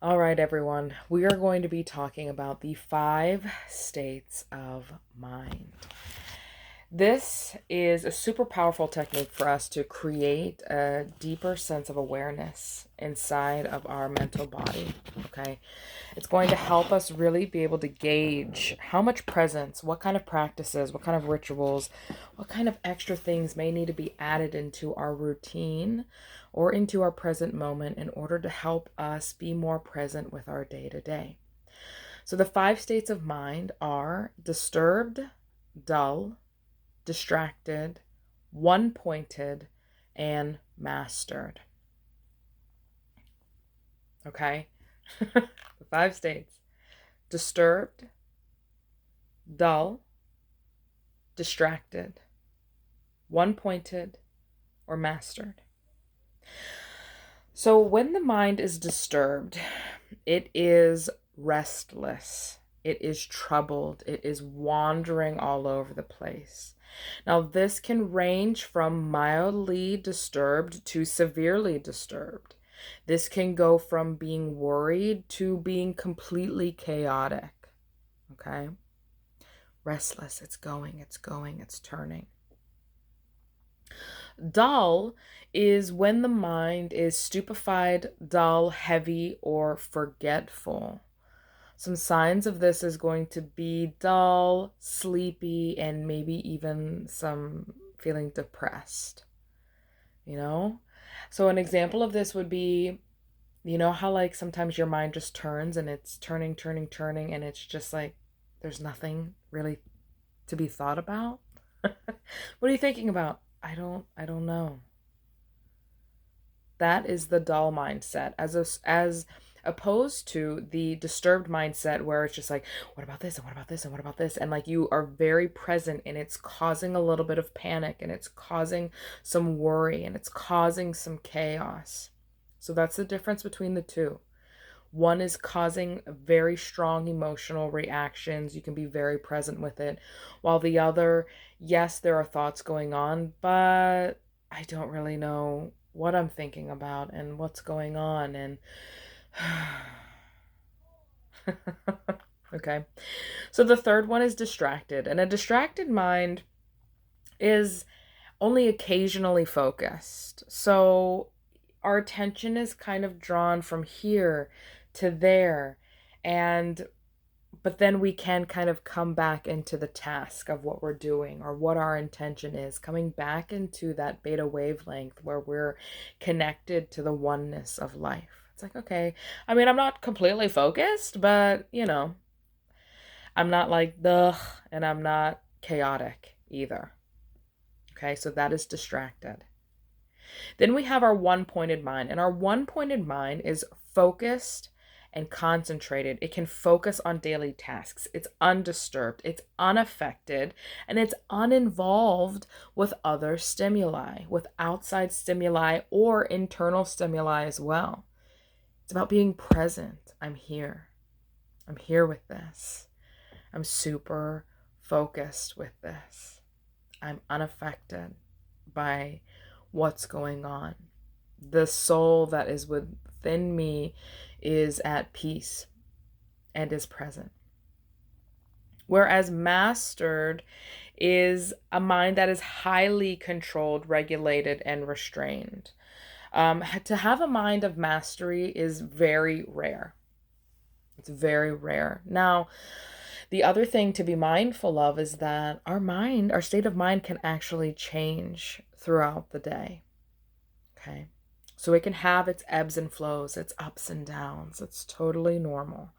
All right, everyone. We are going to be talking about the 5 states of mind. This is a super powerful technique for us to create a deeper sense of awareness inside of our mental body. Okay. It's going to help us really be able to gauge how much presence, what kind of practices, what kind of rituals, what kind of extra things may need to be added into our routine or into our present moment in order to help us be more present with our day to day. So the 5 states of mind are disturbed, dull, distracted, one pointed, and mastered. Okay? The 5 states: disturbed, dull, distracted, one pointed, or mastered. So when the mind is disturbed, it is restless, it is troubled, it is wandering all over the place. Now, this can range from mildly disturbed to severely disturbed. This can go from being worried to being completely chaotic. Okay? Restless, it's going, it's turning. Dull is when the mind is stupefied, dull, heavy, or forgetful. Some signs of this is going to be dull, sleepy, and maybe even some feeling depressed. You know? So, an example of this would be, you know how like sometimes your mind just turns and it's turning, and it's just like there's nothing really to be thought about? What are you thinking about? I don't know. That is the dull mindset, as opposed to the disturbed mindset where it's just like, what about this and what about this and what about this, and like you are very present and it's causing a little bit of panic and it's causing some worry and it's causing some chaos. So that's the difference between the two. One is causing very strong emotional reactions. You can be very present with it. While the other, yes, there are thoughts going on, but I don't really know what I'm thinking about and what's going on. And okay. So the third one is distracted. And a distracted mind is only occasionally focused. So our attention is kind of drawn from here to there, and but then we can kind of come back into the task of what we're doing or what our intention is, coming back into that beta wavelength where we're connected to the oneness of life. It's like, okay, I mean, I'm not completely focused, but I'm not like the, and I'm not chaotic either. Okay, so that is distracted. Then we have our one pointed mind, and our one pointed mind is focused and concentrated. It can focus on daily tasks. It's undisturbed, it's unaffected, and it's uninvolved with other stimuli, with outside stimuli or internal stimuli as well. It's about being present. I'm here. I'm here with this. I'm super focused with this. I'm unaffected by what's going on. The soul that is within me is at peace and is present. Whereas mastered is a mind that is highly controlled, regulated, and restrained. To have a mind of mastery is very rare. It's very rare. Now, the other thing to be mindful of is that our state of mind can actually change throughout the day. Okay. So it can have its ebbs and flows, its ups and downs. It's totally normal.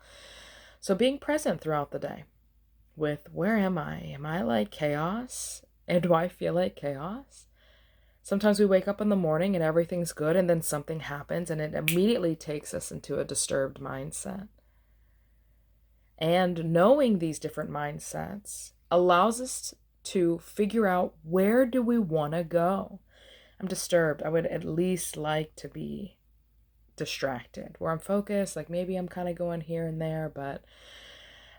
So being present throughout the day with, where am I? Am I like chaos? And do I feel like chaos? Sometimes we wake up in the morning and everything's good, and then something happens and it immediately takes us into a disturbed mindset. And knowing these different mindsets allows us to figure out, where do we want to go? I'm disturbed. I would at least like to be distracted, where I'm focused. Like maybe I'm kind of going here and there, but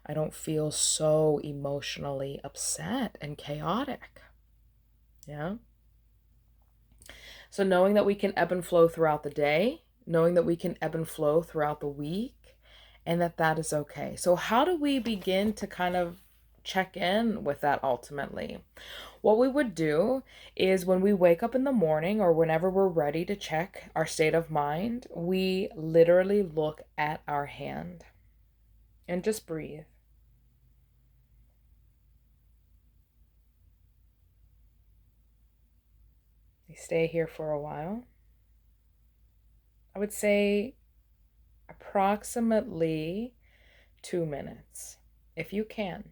I don't feel so emotionally upset and chaotic. Yeah. So knowing that we can ebb and flow throughout the day, knowing that we can ebb and flow throughout the week and that that is okay. So how do we begin to kind of check in with that ultimately? What we would do is when we wake up in the morning or whenever we're ready to check our state of mind, we literally look at our hand and just breathe. We stay here for a while. I would say approximately 2 minutes, if you can.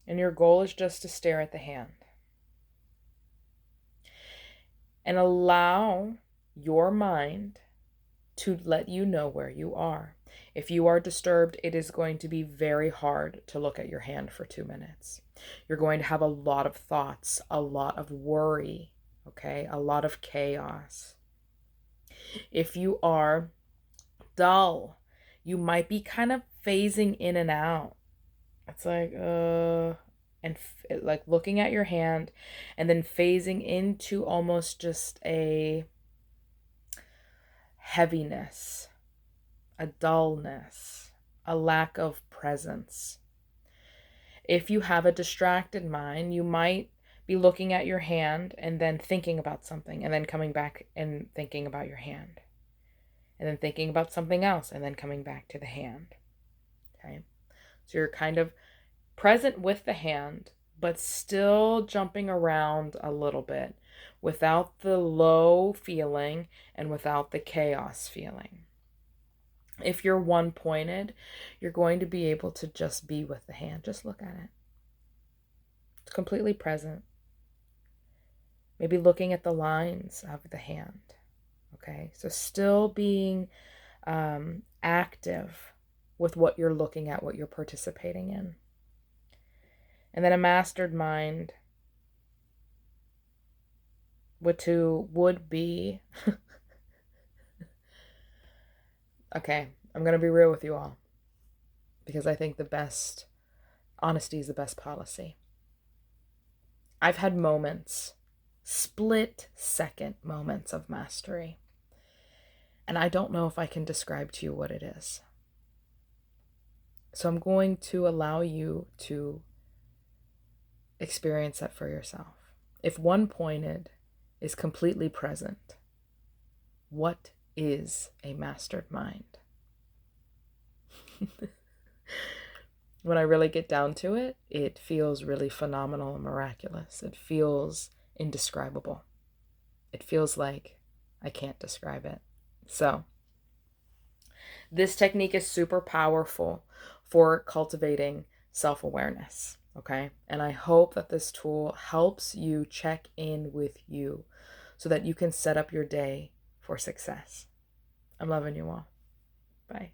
And your goal is just to stare at the hand. And allow your mind to let you know where you are. If you are disturbed, it is going to be very hard to look at your hand for 2 minutes. You're going to have a lot of thoughts, a lot of worry, okay? A lot of chaos. If you are dull, you might be kind of phasing in and out. It's like, and like looking at your hand and then phasing into almost just a heaviness, a dullness, a lack of presence. If you have a distracted mind, you might be looking at your hand and then thinking about something and then coming back and thinking about your hand and then thinking about something else and then coming back to the hand. Okay. So you're kind of present with the hand, but still jumping around a little bit without the low feeling and without the chaos feeling. If you're one-pointed, you're going to be able to just be with the hand. Just look at it. It's completely present. Maybe looking at the lines of the hand. Okay, so still being active with what you're looking at, what you're participating in. And then a mastered mind would be okay, I'm going to be real with you all because I think the best honesty is the best policy. I've had moments, split-second moments of mastery, and I don't know if I can describe to you what it is. So I'm going to allow you to experience that for yourself. If one-pointed is completely present, what is a mastered mind? When I really get down to it, it feels really phenomenal and miraculous. It feels indescribable. It feels like I can't describe it. So, this technique is super powerful for cultivating self-awareness, okay? And I hope that this tool helps you check in with you so that you can set up your day for success. I'm loving you all. Bye.